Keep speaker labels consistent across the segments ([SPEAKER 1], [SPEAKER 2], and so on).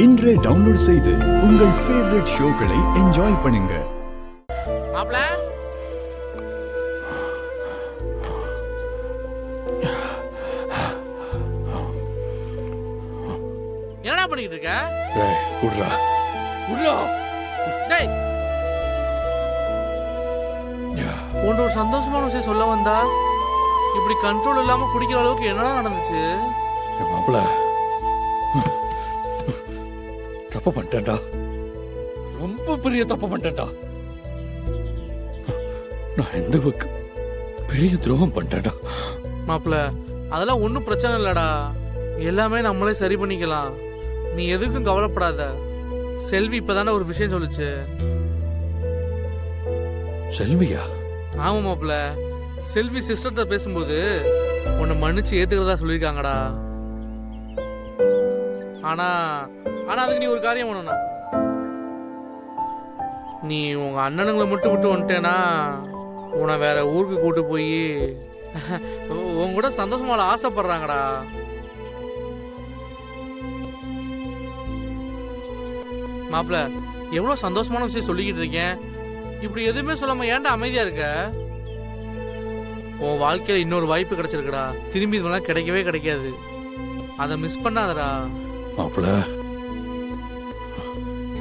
[SPEAKER 1] இன்றே டவுன்லோட் செய்து உங்கள் ஃபேவரட் ஷோக்களை என்ஜாய் பண்ணுங்க.
[SPEAKER 2] மாப்ள என்னடா பண்ணிட்டு இருக்க?
[SPEAKER 3] டேய் குட்ரா குட்ரா
[SPEAKER 2] டேய் உன்ட ஒரு சந்தோஷமான விஷயம் சொல்ல வந்தா இப்படி கண்ட்ரோல் இல்லாம குடிக்கிற அளவுக்கு என்னடா நடந்துச்சு?
[SPEAKER 3] மாப்பிள தப்பு பண்ணிட்டேன்டா, ரொம்ப பெரிய தப்பு பண்ணிட்டேன்டா. நான் எந்த பெரிய துரோகம் பண்ணிட்டேன்டா.
[SPEAKER 2] மாப்ள அதெல்லாம் ஒன்றும் பிரச்சனை இல்லடா, எல்லாமே நம்மளே சரி பண்ணிக்கலாம். நீ எதுக்கும் கவலைப்படாத. செல்வி இப்பதானே ஒரு விஷயம் சொல்லுச்சு.
[SPEAKER 3] செல்வியா?
[SPEAKER 2] ஆமா மாப்ள, செல்வி சிஸ்டர்கிட்ட பேசும்போது உன்னை மன்னிச்சு ஏத்துக்கிறதா சொல்லியிருக்காங்கடா. ஆனா ஆனா அதுக்கு நீ ஒரு காரியம் பண்ணணும். நீ உங்க அண்ணனுங்களை மட்டும் விட்டு வந்துட்டேனா உன்னை வேற ஊருக்கு கூட்டு போய் உங்க கூட சந்தோஷமா ஆசைப்படுறாங்கடா. மாப்பிள எவ்வளவு சந்தோஷமான விஷயம் சொல்லிக்கிட்டு இருக்கேன், இப்படி எதுவுமே சொல்லாம ஏன்டா அமைதியா இருக்க? உன் வாழ்க்கையில இன்னொரு வாய்ப்பு கிடைச்சிருக்குடா, திரும்பி இதெல்லாம் கிடைக்கவே கிடைக்காது. அதை மிஸ் பண்ணாதடா.
[SPEAKER 3] மாப்பிள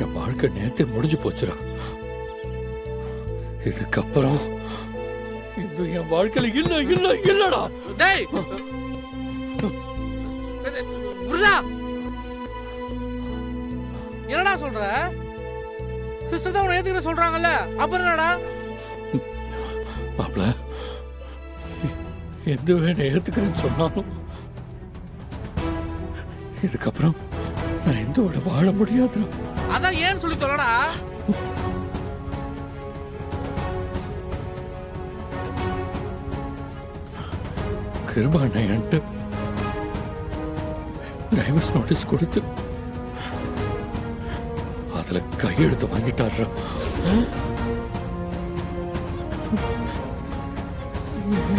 [SPEAKER 3] என் வாழ்க்கை நேத்தே முடிஞ்சு போச்சுடா. இதுக்கப்புறம் இந்த என் வாழ்க்கையில இல்ல இல்ல இல்லடா.
[SPEAKER 2] டேய் விடுடா. என்னடா சொல்ற? சிஸ்டர் தான் உன்னை ஏத்துக்கிற சொல்றாங்கல்ல, அப்புறம் என்னடா?
[SPEAKER 3] மாப்பிள எந்த வேணை ஏத்துக்கிறேன்னு சொன்னாலும் இதுக்கப்புறம் நான் எந்தோட வாழ முடியாதுடா.
[SPEAKER 2] அதான் ஏன்னு சொல்லி சொல்லடா.
[SPEAKER 3] கிருபா என்கிட்ட டைவர்ஸ் நோட்டீஸ் கொடுத்து அதுல கையெழுத்து வாங்கிட்டாரு.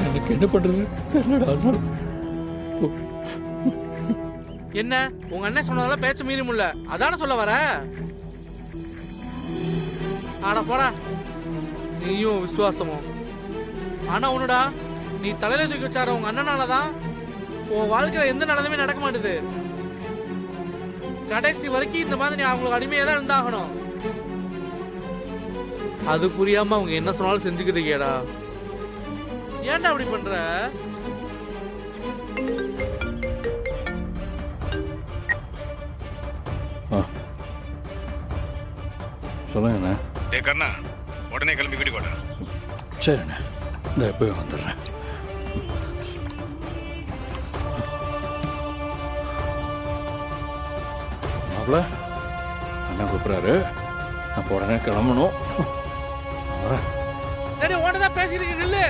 [SPEAKER 3] எனக்கு என்ன பண்றது தெரியலடா.
[SPEAKER 2] என்ன உங்க அண்ணன் சொன்னதெல்லாம் பேச்ச மீறி முடியல, அதான சொல்ல வர? ஆனா போடா, நீயும் விசுவாசமும். ஆனா ஒண்ணுடா, நீ தலையில தூக்கி வச்சார உங்க அண்ணனாலதான் உன் வாழ்க்கையில எந்த நிலைமை நடக்க மாட்டுது. கடைசி வரைக்கும் இந்த மாதிரி நீ அவங்களுக்கு அடிமையா தான் இருந்தாகணும். அது புரியாம அவங்க என்ன சொன்னாலும் செஞ்சுக்கிட்டு இருக்கியடா. ஏன்டா அப்படி பண்ற?
[SPEAKER 3] சொல்லுங்கண்ணா.
[SPEAKER 4] டே கர்ணா, உடனே கிளம்பி வீட்டுக்கு வாடா.
[SPEAKER 3] சரிண்ணே, இந்த போய் வந்துடுறேன். மாப்பிள அண்ணா கூப்பிட்றாரு, நான் உடனே கிளம்பணும். வரேன்.
[SPEAKER 2] உடனே பேசிட்டு நில்லு.